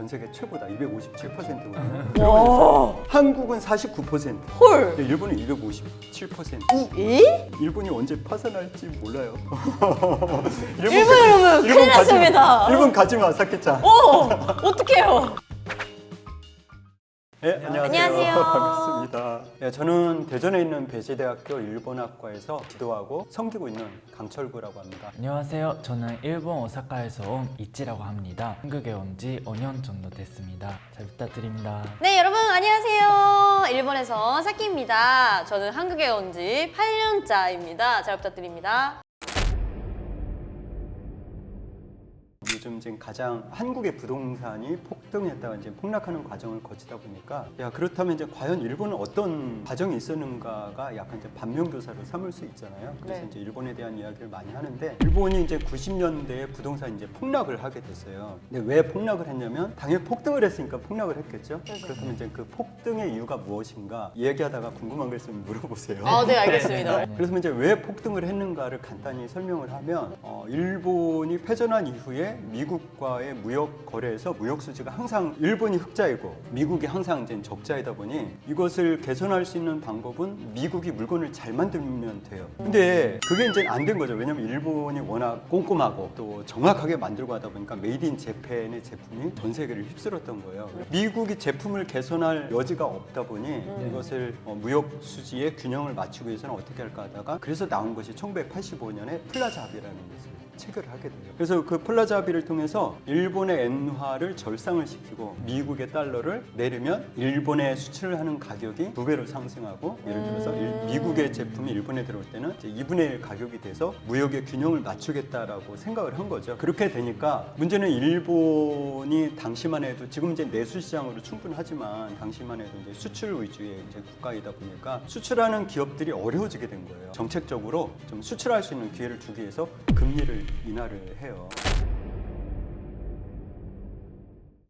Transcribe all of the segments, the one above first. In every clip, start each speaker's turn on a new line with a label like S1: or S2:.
S1: 전 세계 최고다. 257%거든요.
S2: 와.
S1: 한국은 49%.
S2: 헐.
S1: 일본은 257%.
S2: 에?
S1: 일본이 언제 파산할지 몰라요.
S2: 일본이라면 큰일 났습니다.
S1: 일본 가지 마, 사키짱.
S2: 어떡해요?
S1: 네, 안녕하세요.
S2: 안녕하세요.
S1: 반갑습니다. 네, 저는 대전에 있는 배지대학교 일본학과에서 지도하고 섬기고 있는 강철구라고 합니다.
S3: 안녕하세요. 저는 일본 오사카에서 온 이치라고 합니다. 한국에 온 지 5년 정도 됐습니다. 잘 부탁드립니다.
S2: 네, 여러분 안녕하세요. 일본에서 사키입니다. 저는 한국에 온 지 8년차입니다. 잘 부탁드립니다.
S1: 요즘 지금 가장 한국의 부동산이 폭등했다가 이제 폭락하는 과정을 거치다 보니까 야 그렇다면 이제 과연 일본은 어떤 과정이 있었는가가 약간 이제 반면교사로 삼을 수 있잖아요. 그래서
S2: 네.
S1: 이제 일본에 대한 이야기를 많이 하는데 일본이 이제 90년대에 부동산 이제 폭락을 하게 됐어요. 근데 왜 폭락을 했냐면 당연히 폭등을 했으니까 폭락을 했겠죠.
S2: 그렇죠.
S1: 그렇다면 이제 그 폭등의 이유가 무엇인가 얘기하다가 궁금한 거 있으면 물어보세요.
S2: 아, 네, 알겠습니다.
S1: 그래서 이제 왜 폭등을 했는가를 간단히 설명을 하면 일본이 패전한 이후에 미국과의 무역 거래에서 무역 수지가 항상 일본이 흑자이고 미국이 항상 이제 적자이다 보니 이것을 개선할 수 있는 방법은 미국이 물건을 잘 만들면 돼요. 근데 그게 이제 안 된 거죠. 왜냐면 일본이 워낙 꼼꼼하고 또 정확하게 만들고 하다 보니까 메이드 인 재팬의 제품이 전 세계를 휩쓸었던 거예요. 미국이 제품을 개선할 여지가 없다 보니 이것을 무역 수지의 균형을 맞추기 위해서는 어떻게 할까 하다가 그래서 나온 것이 1985년에 플라자 합의라는 것을 체결을 하게 돼요. 그래서 그 플라자 합의를 통해서 일본의 엔화를 절상을 시키고 미국의 달러를 내리면 일본에 수출을 하는 가격이 2배로 상승하고 예를 들어서 미국의 제품이 일본에 들어올 때는 이제 2분의 1 가격이 돼서 무역의 균형을 맞추겠다라고 생각을 한 거죠. 그렇게 되니까 문제는 일본이 당시만 해도 지금 이제 내수 시장으로 충분하지만 당시만 해도 이제 수출 위주의 이제 국가이다 보니까 수출하는 기업들이 어려워지게 된 거예요. 정책적으로 좀 수출할 수 있는 기회를 주기 위해서 금리를 인하를 해요.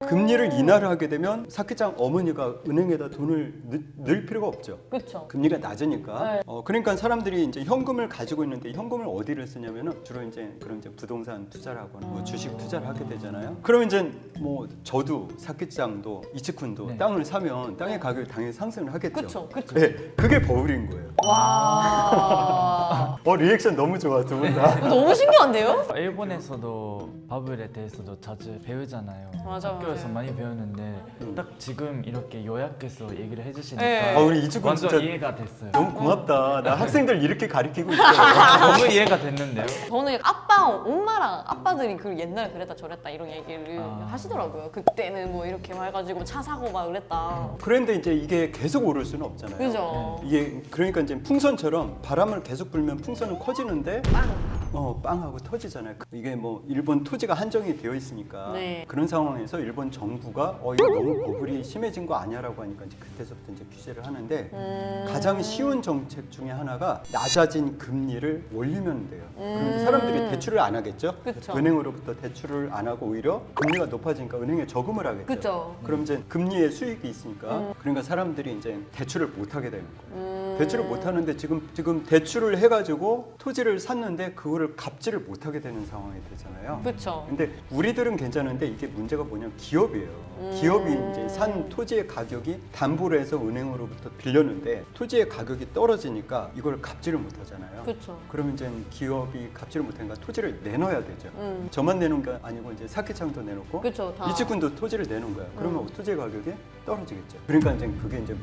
S1: 금리를 인하를 하게 되면 사키짱 어머니가 은행에다 돈을 넣을 필요가 없죠.
S2: 그렇죠.
S1: 금리가 낮으니까.
S2: 네.
S1: 그러니까 사람들이 이제 현금을 가지고 있는데 현금을 어디를 쓰냐면은 주로 이제 그런 이제 부동산 투자를 하거나 뭐 주식 투자를 하게 되잖아요. 그러면 이제 뭐 저도 사키짱도 이치쿤도
S3: 네.
S1: 땅을 사면 땅의 가격이 당연히 상승을 하겠죠.
S2: 그렇죠. 그렇죠.
S1: 네, 그게 버블인 거예요.
S2: 와.
S1: 리액션 너무 좋아 두 분 다.
S2: 너무 신기한데요?
S3: 일본에서도 바블에 대해서도 자주 배우잖아요.
S2: 맞아,
S3: 학교에서
S2: 맞아요.
S3: 많이 배우는데 딱 지금 이렇게 요약해서 얘기를 해주시니까
S2: 네.
S1: 우리 이치쿤
S3: 완전
S1: 진짜
S3: 이해가 됐어요.
S1: 너무 고맙다. 나 학생들 이렇게 가르치고 있어요.
S3: 너무 이해가 됐는데요.
S2: 저는 아빠, 엄마랑 아빠들이 그 옛날에 그랬다 저랬다 이런 얘기를
S3: 아.
S2: 하시더라고요. 그때는 뭐 이렇게 해가지고 차 사고 막 그랬다.
S1: 그런데 이제 이게 계속 오를 수는 없잖아요.
S2: 그죠?
S1: 이게 그러니까 이제 풍선처럼 바람을 계속 불면 풍선은 커지는데
S2: 빵.
S1: 빵하고 터지잖아요. 이게 뭐 일본 토지가 한정이 되어 있으니까
S2: 네.
S1: 그런 상황에서 일본 정부가 이거 너무 버블이 심해진 거 아니야라고 하니까 이제 그때서부터 이제 규제를 하는데 가장 쉬운 정책 중에 하나가 낮아진 금리를 올리면 돼요. 그럼 이제 사람들이 대출을 안 하겠죠.
S2: 그쵸.
S1: 은행으로부터 대출을 안 하고 오히려 금리가 높아지니까 은행에 저금을 하겠죠.
S2: 그쵸.
S1: 그럼 이제 금리에 수익이 있으니까 그러니까 사람들이 이제 대출을 못 하게 되는 거예요. 대출을 못 하는데 지금 대출을 해가지고 토지를 샀는데 그거를 갚지를 못하게 되는 상황이 되잖아요.
S2: 그쵸.
S1: 근데 우리들은 괜찮은데 이게 문제가 뭐냐면 기업이에요. 기업이 이제 산 토지의 가격이 담보를 해서 은행으로부터 빌렸는데 토지의 가격이 떨어지니까 이걸 갚지를 못하잖아요.
S2: 그쵸.
S1: 그러면 이제 기업이 갚지를 못하니까 토지를 내놔야 되죠. 저만 내는 게 아니고 이제 사키창도 내놓고
S2: 그쵸, 다.
S1: 이치군도 토지를 내놓은 거야. 그러면 토지 가격이 떨어지겠죠. 그러니까 이제 그게 이제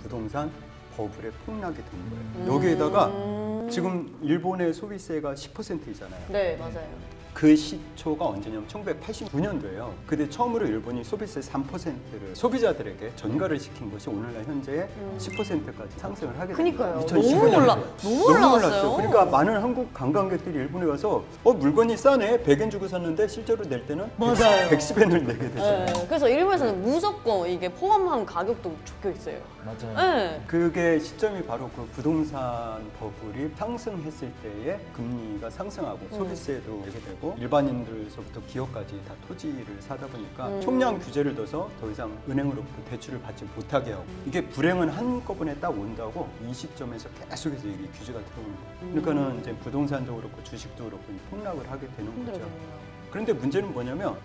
S1: 부동산 버블의 폭락이 된 거예요. 여기에다가 지금 일본의 소비세가 10%이잖아요.
S2: 네, 맞아요.
S1: 그 시초가 언제냐면 1989년도예요. 그때 처음으로 일본이 소비세 3%를 소비자들에게 전가를 시킨 것이 오늘날 현재 10%까지 상승을 하게 됩니다.
S2: 그니까요.
S1: 2015 년도에.
S2: 너무 올라갔어요.
S1: 그러니까 많은 한국 관광객들이 일본에 가서 물건이 싸네 100엔 주고 샀는데 실제로 낼 때는
S2: 맞아요.
S1: 110엔을 내게 되잖아요.
S2: 네, 그래서 일본에서는 무조건 이게 포함한 가격도 적혀 있어요.
S3: 맞아요.
S2: 네.
S1: 그게 시점이 바로 그 부동산 버블이 상승했을 때에 금리가 상승하고 소비세도 내게 되고 일반인들서부터 기업까지 다 토지를 사다 보니까 총량 규제를 둬서 더 이상 은행으로부터 대출을 받지 못하게 하고 이게 불행은 한꺼번에 딱 온다고 이 시점에서 계속해서 이게 규제가 들어오는 거예요. 그러니까는 이제 부동산도 그렇고 주식도 그렇고 폭락을 하게 되는 거죠.
S2: 힘들어지네요.
S1: 그런데 문제는 뭐냐면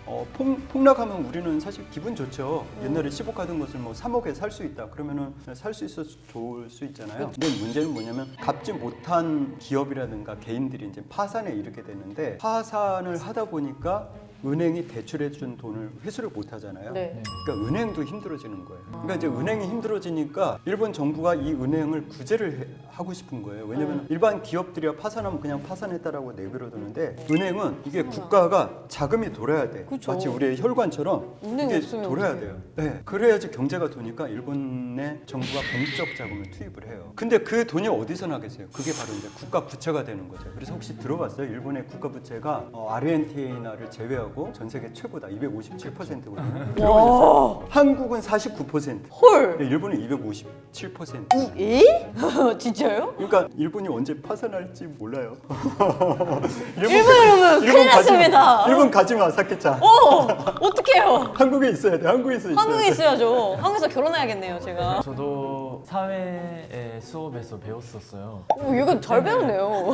S1: 폭락하면 우리는 사실 기분 좋죠. 옛날에 10억 하던 것을 뭐 3억에 살 수 있다. 그러면은 살 수 있어서 좋을 수 있잖아요. 근데 문제는 뭐냐면 갚지 못한 기업이라든가 개인들이 이제 파산에 이르게 되는데 파산을 하다 보니까 은행이 대출해준 돈을 회수를 못 하잖아요.
S2: 네.
S1: 그러니까 은행도 힘들어지는 거예요. 그러니까 이제 은행이 힘들어지니까 일본 정부가 이 은행을 구제를 하고 싶은 거예요. 왜냐하면 일반 기업들이야 파산하면 그냥 파산했다라고 내버려두는데 은행은 이게 국가가 자금이 돌아야 돼.
S2: 그쵸.
S1: 마치 우리의 혈관처럼
S2: 은행이
S1: 이게
S2: 없으면
S1: 돌아야
S2: 어떡해요?
S1: 돼요. 네, 그래야지 경제가 도니까 일본의 정부가 공적 자금을 투입을 해요. 근데 그 돈이 어디서 나겠어요? 그게 바로 이제 국가 부채가 되는 거죠. 그래서 혹시 들어봤어요? 일본의 국가 부채가 아르헨티나를 제외하고 전 세계 최고다. 257%거든요.
S2: 와.
S1: 한국은 49%.
S2: 헐.
S1: 네, 일본은 257%.
S2: 에? 진짜요?
S1: 그러니까 일본이 언제 파산할지 몰라요.
S2: 일본은 큰일 났습니다.
S1: 일본 가지 마, 사케짱.
S2: 어떡해요?
S1: 한국에 있어야 돼. 한국에서 있어야
S2: 한국에
S1: 돼.
S2: 있어야죠. 한국에서 결혼해야겠네요, 제가.
S3: 저도 사회의 수업에서 배웠었어요.
S2: 이거 잘 배웠네요.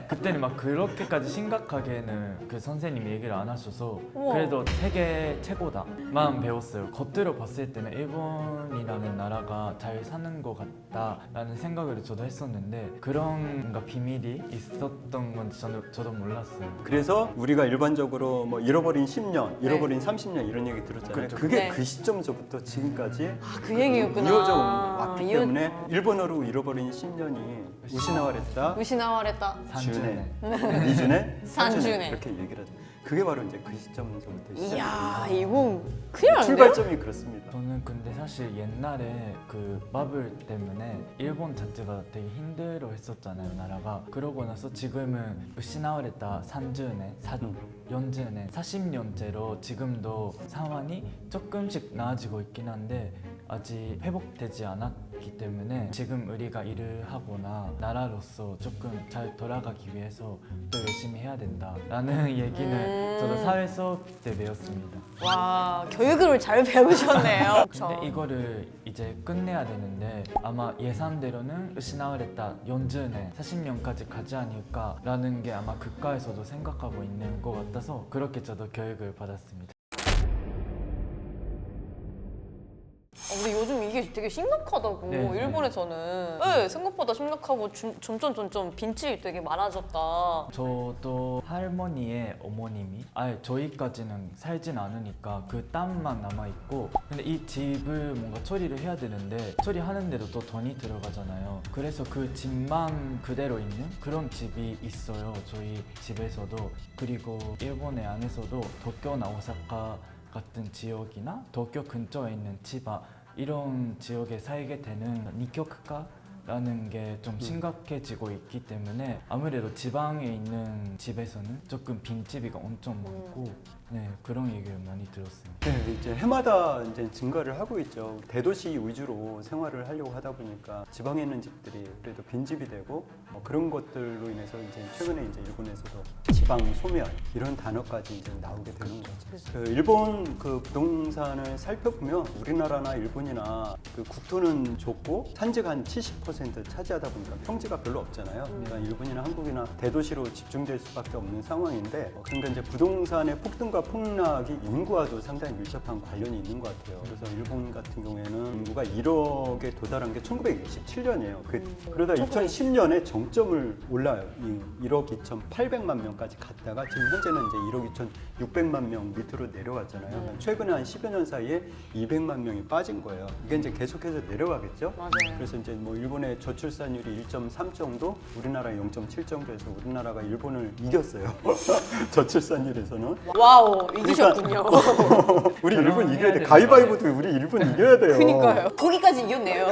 S3: 그때는 막 그렇게까지 심각하게는 그 선생님이 얘기를 안 하셔서
S2: 우와.
S3: 그래도 세계 최고다만 배웠어요. 겉으로 봤을 때는 일본이라는 나라가 잘 사는 것 같다라는 생각을 저도 했었는데 그런 뭔가 비밀이 있었던 건지 저도 몰랐어요.
S1: 그래서 우리가 일반적으로 뭐 잃어버린 10년, 잃어버린 30년 이런 얘기 들었잖아요.
S3: 그렇죠.
S1: 그게
S2: 네.
S1: 그 시점서부터 지금까지
S2: 그 얘기였구나.
S1: 이어져 왔기
S2: 이어-
S1: 때문에 일본어로 잃어버린 10년이 우시나와랬다.
S2: 우시나와랬다.
S3: 산주네.
S1: 이준에
S2: 산주네.
S1: 이렇게 얘기를 하죠. 그게 바로 이제 그 시점서부터
S2: 이야,
S1: 시작입니다.
S2: 이거 큰일 났는데요?
S1: 출발점이 그렇습니다.
S3: 저는 근데 사실 옛날에 그 바블 때문에 일본 자체가 되게 힘들어 했었잖아요, 나라가. 그러고 나서 지금은 우시나와레타 30년, 40년째, 40년째로 지금도 상황이 조금씩 나아지고 있긴 한데 아직 회복되지 않았기 때문에 지금 우리가 일을 하거나 나라로서 조금 잘 돌아가기 위해서 또 열심히 해야 된다라는 얘기는 저도 사회 수업 때 배웠습니다.
S2: 와, 교육을 잘 배우셨네요.
S3: 근데 이거를 이제 끝내야 되는데 아마 예상대로는 우시나와레타 40년, 40년까지 가지 않을까라는 게 아마 국가에서도 생각하고 있는 것 같아서 그렇게 저도 교육을 받았습니다.
S2: 근데 요즘 이게 되게 심각하다고
S3: 네, 네.
S2: 일본에서는 네, 생각보다 심각하고 점점 빈집이 되게 많아졌다.
S3: 저도 할머니의 어머님이 아예 저희까지는 살진 않으니까 그 땅만 남아있고 근데 이 집을 뭔가 처리를 해야 되는데 처리하는데도 또 돈이 들어가잖아요. 그래서 그 집만 그대로 있는 그런 집이 있어요, 저희 집에서도. 그리고 일본의 안에서도 도쿄나 오사카 같은 지역이나 도쿄 근처에 있는 치바 이런 지역에 살게 되는 니격가라는 게 좀 심각해지고 있기 때문에 아무래도 지방에 있는 집에서는 조금 빈집이가 엄청 많고 네, 그런 얘기를 많이 들었습니다.
S1: 네, 이제 해마다 이제 증가를 하고 있죠. 대도시 위주로 생활을 하려고 하다 보니까 지방에 있는 집들이 그래도 빈집이 되고 그런 것들로 인해서 이제 최근에 이제 일본에서도 지방 소멸 이런 단어까지 이제 나오게 되는 거죠. 그 일본 그 부동산을 살펴보면 우리나라나 일본이나 그 국토는 좁고 산지가 한 70% 차지하다 보니까 평지가 별로 없잖아요. 그러니까 일본이나 한국이나 대도시로 집중될 수밖에 없는 상황인데 그러니까 이제 부동산의 폭등과 폭락이 인구와도 상당히 밀접한 관련이 있는 것 같아요. 그래서 일본 같은 경우에는 인구가 1억에 도달한 게 1967년이에요. 그러다 2010년에 정점을 올라요. 1억 2,800만 명까지 갔다가 지금 현재는 이제 1억 2,600만 명 밑으로 내려갔잖아요. 최근에 한 10여 년 사이에 200만 명이 빠진 거예요. 이게 이제 계속해서 내려가겠죠.
S2: 맞아요.
S1: 그래서 이제 뭐 일본의 저출산율이 1.3 정도, 우리나라 0.7 정도에서 우리나라가 일본을 이겼어요. 저출산율에서는.
S2: 와우, 이기셨군요.
S1: 우리 일본 이겨야 돼.
S3: 되는
S1: 가위바위보도 우리 일본 이겨야 돼요.
S2: 그니까요. 거기까지 이겼네요.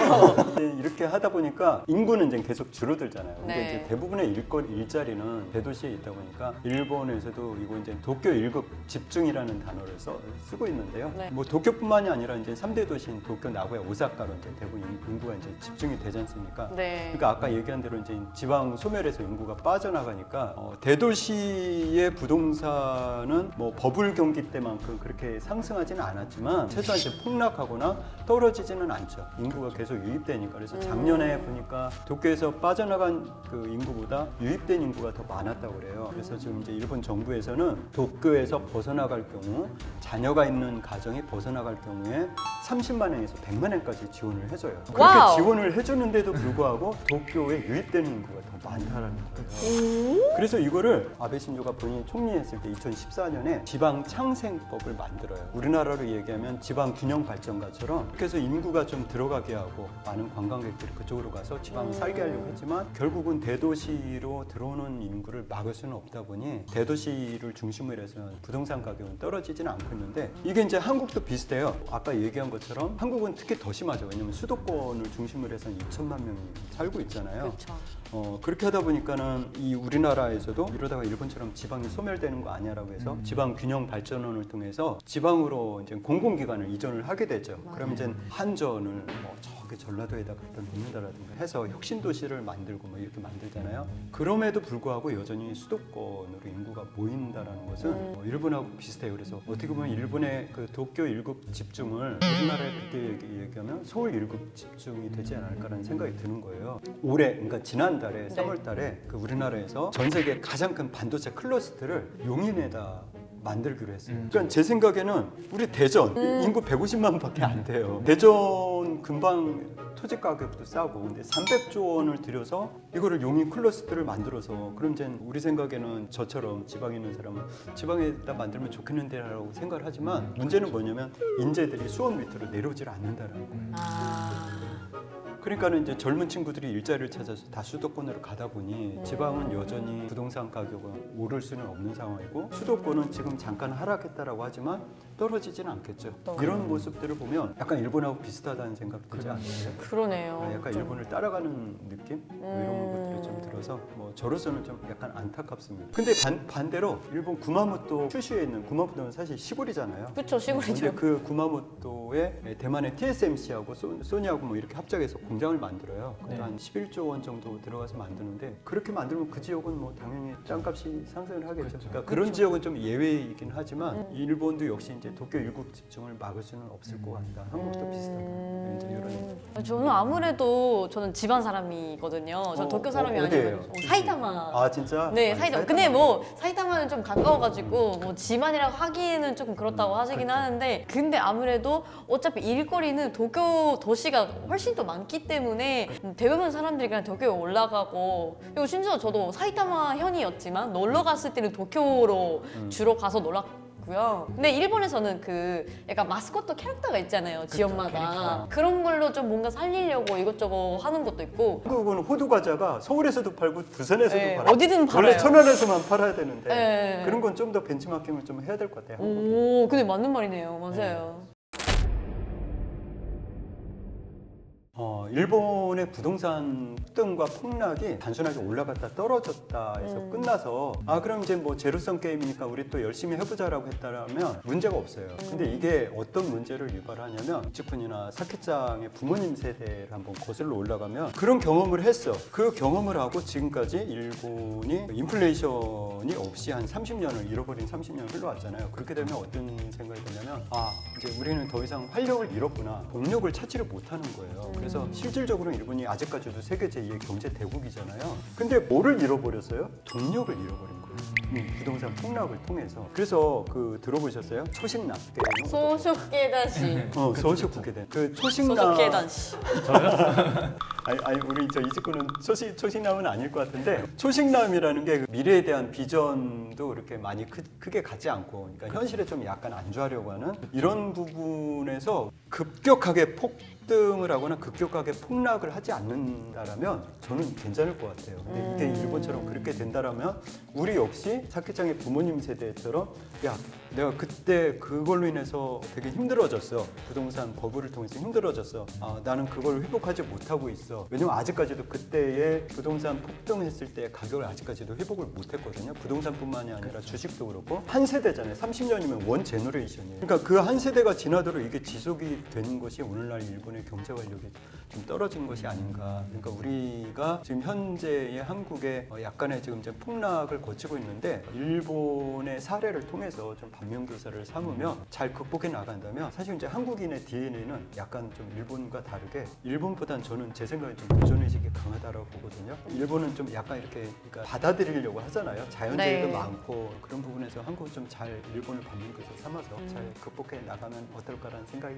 S1: 이제 이렇게 하다 보니까 인구는 이제 계속 줄어들잖아요. 근데
S2: 네.
S1: 이제 대부분의 일자리는 대도시에 있다 보니까 일본에서도 이거 이제 도쿄 1급 집중이라는 단어를 쓰고 있는데요.
S2: 네.
S1: 뭐 도쿄뿐만이 아니라 이제 3대 도시인 도쿄, 나고야, 오사카로 이제 대부분 인구가 이제 집중이 되지 않습니까?
S2: 네.
S1: 그러니까 아까 얘기한 대로 이제 지방 소멸에서 인구가 빠져나가니까 대도시의 부동산은 뭐 버블 경기 때만큼 그렇게 상승하지는 않았지만 최소한 이제 폭락하거나 떨어지지는 않죠. 인구가 계속 유입되니까. 그래서 작년에 보니까 도쿄에서 빠져나간 그 인구보다 유입된 인구가 더 많았다고 그래요. 그래서 지금 이제 일본 정부에서는 도쿄에서 벗어나갈 경우 자녀가 있는 가정이 벗어나갈 경우에 30만 원에서 100만 원까지 지원을 해줘요. 그렇게
S2: 와우.
S1: 지원을 해주는데도 불구하고 도쿄에 유입되는 인구가 더 많다라는 거예요. 그래서 이거를 아베 신조가 본인이 총리했을 때 2014년에 지방 창생법을 만들어요. 우리나라로 얘기하면 지방 균형 발전가처럼 그래서 인구가 좀 들어가게 하고 많은 관광객들이 그쪽으로 가서 지방 살게 하려고 했지만 결국은 대도시로 들어오는 인구를 막을 수는 없다 보니 대도시를 중심으로 해서 부동산 가격은 떨어지지는 않고 있는데 이게 이제 한국도 비슷해요. 아까 얘기한 것처럼 한국은 특히 더 심하죠. 왜냐면 수도권을 중심으로 해서 2천만 명이 살고 있잖아요.
S2: 그렇죠.
S1: 그렇게 하다 보니까는 이 우리나라에서도 이러다가 일본처럼 지방이 소멸되는 거 아니야라고 해서 지방 균형 발전원을 통해서 지방으로 이제 공공기관을 이전을 하게 되죠. 그럼 이제 한전을 뭐 저기 전라도에다 갖다 놓는다라든가 해서 혁신도시를 만들고 뭐 이렇게 만들잖아요. 그럼에도 불구하고 여전히 수도권으로 인구가 모인다라는 것은 일본하고 비슷해요. 그래서 어떻게 보면 일본의 그 도쿄 일국 집중을 우리나라에 그때 얘기하면 서울 일국 집중이 되지 않을까라는 생각이 드는 거예요. 올해 그러니까 지난달에 3월 달에 그 우리나라에서 전 세계 가장 큰 반도체 클러스터를 용인에다 만들기로 했어요. 그러니까 제 생각에는 우리 대전 인구 150만밖에 안 돼요. 대전 금방 토지 가격도 싸고 근데 300조 원을 들여서 이거를 용인 클러스터를 만들어서 그럼 이제 우리 생각에는 저처럼 지방에 있는 사람은 지방에다 만들면 좋겠는데라고 생각을 하지만 문제는 뭐냐면 인재들이 수원 밑으로 내려오질 않는다라는 거예요. 그러니까는 이제 젊은 친구들이 일자리를 찾아서 다 수도권으로 가다 보니 지방은 여전히 부동산 가격은 오를 수는 없는 상황이고 수도권은 지금 잠깐 하락했다라고 하지만 떨어지지는 않겠죠. 이런 모습들을 보면 약간 일본하고 비슷하다는 생각 들지 않으세요?
S2: 그러네요.
S1: 약간 일본을 따라가는 느낌? 뭐 이런 것들이 좀 들어서 뭐 저로서는 좀 약간 안타깝습니다. 근데 반대로 일본 구마모토 큐슈에 있는 구마모토는 사실 시골이잖아요.
S2: 그렇죠, 시골이죠.
S1: 근데 그 구마모토에 대만의 TSMC하고 소니하고 뭐 이렇게 합작해서 공장을 만들어요.
S3: 네.
S1: 한 11조 원 정도 들어가서 만드는데 그렇게 만들면 그 지역은 뭐 당연히 땅값이 상승을 하겠죠. 그러니까 그런 지역은 좀 예외이긴 하지만 일본도 역시 이제 도쿄 일국 집중을 막을 수는 없을 것 같다. 한국도 비슷하다. 이제 이런.
S2: 저는 아무래도 저는 지방 사람이거든요. 저는 도쿄 사람이
S1: 어디예요?
S2: 아니고 사이타마.
S1: 아 진짜?
S2: 네,
S1: 아니,
S2: 사이타마. 근데 뭐 사이타마는 좀 가까워가지고 뭐 지만이라고 하기에는 조금 그렇다고 하시긴 하는데 근데 아무래도 어차피 일거리는 도쿄 도시가 훨씬 더 많기 때문에 대부분 사람들이 그냥 도쿄에 올라가고 그리고 심지어 저도 사이타마 현이었지만 놀러 갔을 때는 도쿄로 주로 가서 놀았고요. 근데 일본에서는 그 약간 마스코트 캐릭터가 있잖아요. 지역마다. 그런 걸로 좀 뭔가 살리려고 이것저것 하는 것도 있고
S1: 한국은 호두 과자가 서울에서도 팔고 부산에서도
S2: 네,
S1: 팔아요.
S2: 어디든
S1: 원래
S2: 팔아요.
S1: 천안에서만 팔아야 되는데
S2: 네.
S1: 그런 건 좀 더 벤치마킹을 좀 해야 될 것 같아요.
S2: 오, 근데 맞는 말이네요. 맞아요.
S1: 일본의 부동산 폭등과 폭락이 단순하게 올라갔다 떨어졌다 해서 끝나서 그럼 이제 뭐 제로섬 게임이니까 우리 또 열심히 해보자라고 했다면 문제가 없어요. 근데 이게 어떤 문제를 유발하냐면 이츠쿤이나 사케짱의 부모님 세대를 한번 거슬러 올라가면 그런 경험을 했어. 그 경험을 하고 지금까지 일본이 인플레이션이 없이 한 30년을 잃어버린 30년을 흘러왔잖아요. 그렇게 되면 어떤 생각이 드냐면 이제 우리는 더 이상 활력을 잃었구나. 동력을 찾지를 못하는 거예요. 그래서 실질적으로 일본이 아직까지도 세계 제2의 경제 대국이잖아요. 근데 뭐를 잃어버렸어요? 동력을 잃어버린 거예요. 부동산 폭락을 통해서. 그래서 그 들어보셨어요? 초식남.
S2: 소식계단시.
S1: 소식국회된. 그 초식남.
S2: 소식계단시.
S1: 아니 우리 저 이직구는 초식남은 아닐 것 같은데 초식남이라는 게그 미래에 대한 비전도 그렇게 많이 크게 갖지 않고 그러니까 현실에 좀 약간 안주하려고 하는 이런 부분에서 급격하게 폭등을 하거나 급격하게 폭락을 하지 않는다라면 저는 괜찮을 것 같아요. 근데 이게 일본처럼 그렇게 된다라면 우리 역시 사케짱의 부모님 세대처럼 야 내가 그때 그걸로 인해서 되게 힘들어졌어. 부동산 버블을 통해서 힘들어졌어. 나는 그걸 회복하지 못하고 있어. 왜냐면 아직까지도 그때의 부동산 폭등했을 때 가격을 아직까지도 회복을 못했거든요. 부동산뿐만이 아니라 주식도 그렇고 한 세대잖아요. 30년이면 원 제너레이션이에요. 그러니까 그 한 세대가 지나도록 이게 지속이 되는 것이 오늘날 일본의 경제 활력이 좀 떨어진 것이 아닌가. 그러니까 우리가 지금 현재의 한국에 약간의 지금 이제 폭락을 거치고 있는데 일본의 사례를 통해서 좀 반면교사를 삼으면 잘 극복해 나간다면 사실 이제 한국인의 DNA는 약간 좀 일본과 다르게 일본보단 저는 제 생각에 좀 도전의식이 강하다라고 보거든요. 일본은 좀 약간 이렇게 그러니까 받아들이려고 하잖아요. 자연재해도
S2: 네.
S1: 많고 그런 부분에서 한국은 좀 잘 일본을 반면교사 삼아서 잘 극복해 나가면 어떨까라는 생각이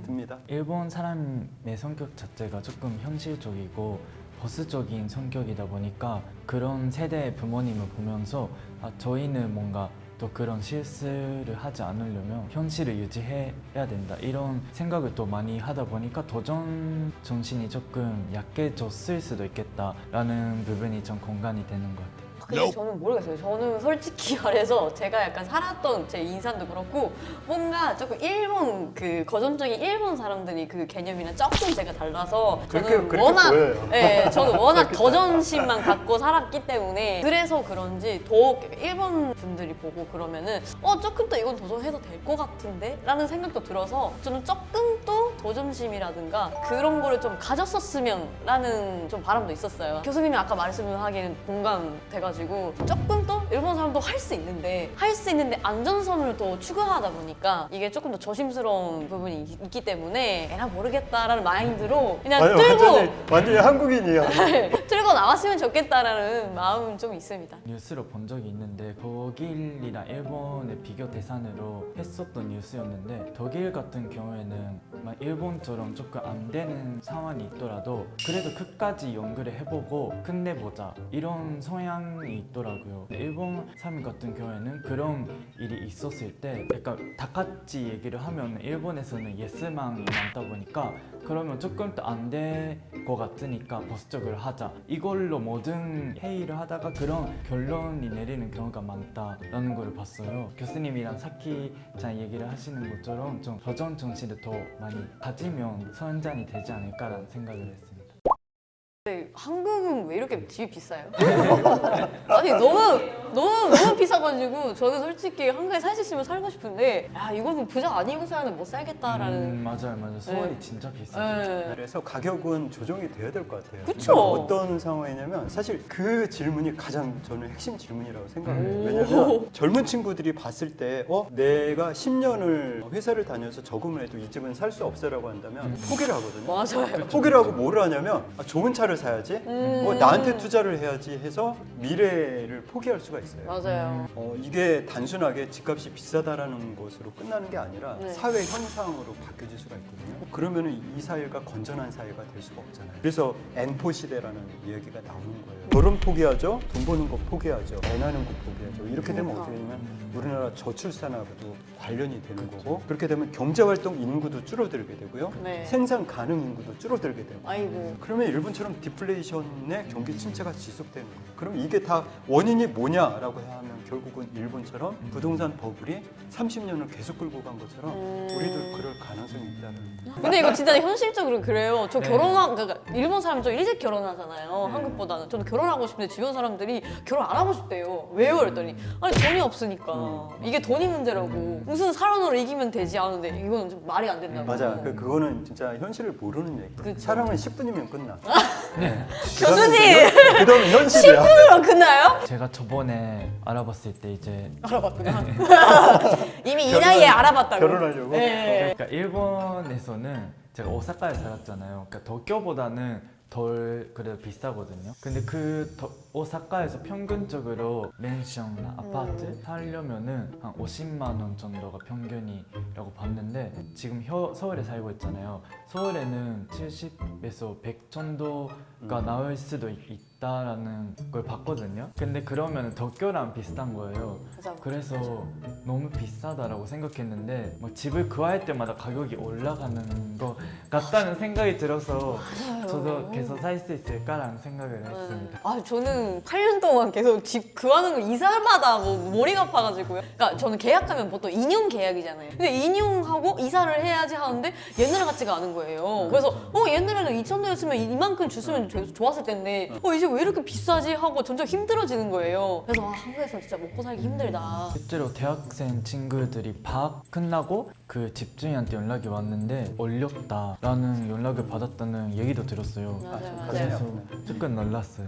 S1: 듭니다.
S3: 일본 사람의 성격 자체가 조금 현실적이고 보수적인 성격이다 보니까 그런 세대의 부모님을 보면서 저희는 뭔가 또 그런 실수를 하지 않으려면 현실을 유지해야 된다 이런 생각을 또 많이 하다 보니까 도전 정신이 조금 약해졌을 수도 있겠다라는 부분이 좀 공감이 되는 것 같아요.
S2: 근데 저는 모르겠어요. 저는 솔직히 말해서 제가 약간 살았던 제 인상도 그렇고 뭔가 조금 일본 그 거점적인 일본 사람들이 그 개념이랑 조금 제가 달라서 저는
S1: 그렇게
S2: 워낙
S1: 보여요.
S2: 네, 저는 워낙 도전심만 갖고 살았기 때문에 그래서 그런지 더 일본 분들이 보고 그러면은 조금 더 이건 도전해도 될 것 같은데? 라는 생각도 들어서 저는 조금 또 도전심이라든가 그런 거를 좀 가졌었으면 라는 좀 바람도 있었어요. 교수님이 아까 말씀하기는 공감돼가지고 조금 더 일본 사람도 할 수 있는데 안전선을 또 추구하다 보니까 이게 조금 더 조심스러운 부분이 있기 때문에 에라 모르겠다라는 마인드로 그냥
S1: 아니, 완전히 한국인이야.
S2: 틀고 나왔으면 좋겠다라는 마음은 좀 있습니다.
S3: 뉴스로 본 적이 있는데 독일이랑 일본의 비교 대상으로 했었던 뉴스였는데 독일 같은 경우에는 막 일본처럼 조금 안 되는 상황이 있더라도 그래도 끝까지 연구를 해보고 끝내보자 이런 성향이 있더라고요. 일본 사람 같은 경우에는 그런 일이 있었을 때 약간 다 같이 얘기를 하면 일본에서는 예스망이 많다 보니까 그러면 조금 더 안 될 것 같으니까 보수적으로 하자 이걸로 모든 회의를 하다가 그런 결론이 내리는 경우가 많다라는 걸 봤어요. 교수님이랑 사키짱 얘기를 하시는 것처럼 좀 도전 정신을 더 많이 가지면 선전이 되지 않을까라는 생각을 했습니다.
S2: 근데 한국은 왜 이렇게 집이 비싸요? 아니 너무 비싸가지고 저는 솔직히 한국에 살 수 있으면 살고 싶은데 야 이거는 부자 아니고서는 못 살겠다라는
S3: 맞아요. 서울이
S2: 네.
S3: 진짜 비싸죠.
S2: 네.
S1: 그래서 가격은 조정이 돼야 될 것 같아요.
S2: 그쵸?
S1: 그러니까 어떤 상황이냐면 사실 그 질문이 가장 저는 핵심 질문이라고 생각해요.
S2: 오.
S1: 왜냐면 젊은 친구들이 봤을 때 내가 10년을 회사를 다녀서 저금을 해도 이 집은 살 수 없어라고 한다면 포기를 하거든요.
S2: 맞아요.
S1: 포기를 하고 뭐를 하냐면 좋은 차를 사야지, 나한테 투자를 해야지 해서 미래를 포기할 수가 있어요.
S2: 맞아요.
S1: 이게 단순하게 집값이 비싸다라는 것으로 끝나는 게 아니라
S2: 네.
S1: 사회 현상으로 바뀌어질 수가 있거든요. 그러면 이 사회가 건전한 사회가 될 수가 없잖아요. 그래서 N포 시대라는 이야기가 나오는 거예요. 결혼 포기하죠, 돈 버는 거 포기하죠, 애 낳는 거 포기하죠. 이렇게 되면
S2: 그러니까.
S1: 어떻게 되냐면 우리나라 저출산하고도 관련이 되는 거고 그렇게 되면 경제활동 인구도 줄어들게 되고요.
S2: 네.
S1: 생산 가능 인구도 줄어들게 되고
S2: 아이고.
S1: 그러면 일본처럼 디플레이션의 경기 침체가 지속되는 거예요. 그럼 이게 다 원인이 뭐냐라고 하면 결국은 일본처럼 부동산 버블이 30년을 계속 끌고 간 것처럼 우리도 그럴 가능성이 있다는 거예요.
S2: 근데 이거 진짜 현실적으로 그래요. 저
S3: 네.
S2: 그러니까 일본 사람이 좀 일찍 결혼하잖아요. 한국보다는. 저는 결혼하고 싶은데 주변 사람들이 결혼 안 하고 싶대요. 왜요? 그랬더니 아니 돈이 없으니까. 이게 돈이 문제라고. 무슨 사랑으로 이기면 되지 않은데 이거는 좀 말이 안 된다고.
S1: 맞아. 그거는 진짜 현실을 모르는 얘기.
S2: 그쵸.
S1: 사랑은 10분이면 끝나.
S2: 교수님!
S1: 그다음 현실이야.
S2: 그럼 끝나요?
S3: 제가 저번에 알아봤을 때 이제
S2: 알아봤구나. 이미 이 나이에 알아봤다고.
S1: 결혼하려고?
S2: 네.
S3: 그러니까 일본에서는 제가 오사카에 살았잖아요. 그러니까 도쿄보다는 덜 그래도 비싸거든요. 근데 오사카에서 평균적으로 펜션이나 아파트 살려면은 한 50만 원 정도가 평균이라고 봤는데 지금 서울에 살고 있잖아요. 서울에는 70에서 100 정도가 나올 수도 있다라는 걸 봤거든요. 근데 그러면 도쿄랑 비슷한 거예요.
S2: 맞아.
S3: 그래서 너무 비싸다라고 생각했는데 막 집을 구할 때마다 가격이 올라가는 것 같다는 생각이 들어서 저도 계속 살 수 있을까라는 생각을 했습니다.
S2: 아 저는 8년 동안 계속 집 구하는 거 이사마다 뭐 머리가 아파가지고요. 그러니까 저는 계약하면 보통 2년 계약이잖아요. 근데 2년하고 이사를 해야지 하는데 옛날 같지가 않은 거예요. 그래서 옛날에는 2,000도였으면 이만큼 줬으면 좋았을 텐데 이제 왜 이렇게 비싸지 하고 점점 힘들어지는 거예요. 그래서 한국에서 진짜 먹고 살기 힘들다.
S3: 실제로 대학생 친구들이 방학 끝나고 그 집주인한테 연락이 왔는데 어렵다라는 연락을 받았다는 얘기도 들었어요.
S2: 맞아요.
S3: 그래서 조금 놀랐어요.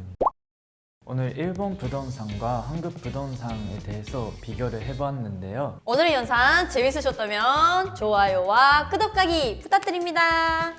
S3: 오늘 일본 부동산과 한국 부동산에 대해서 비교를 해봤는데요.
S2: 오늘의 영상 재밌으셨다면 좋아요와 구독하기 부탁드립니다.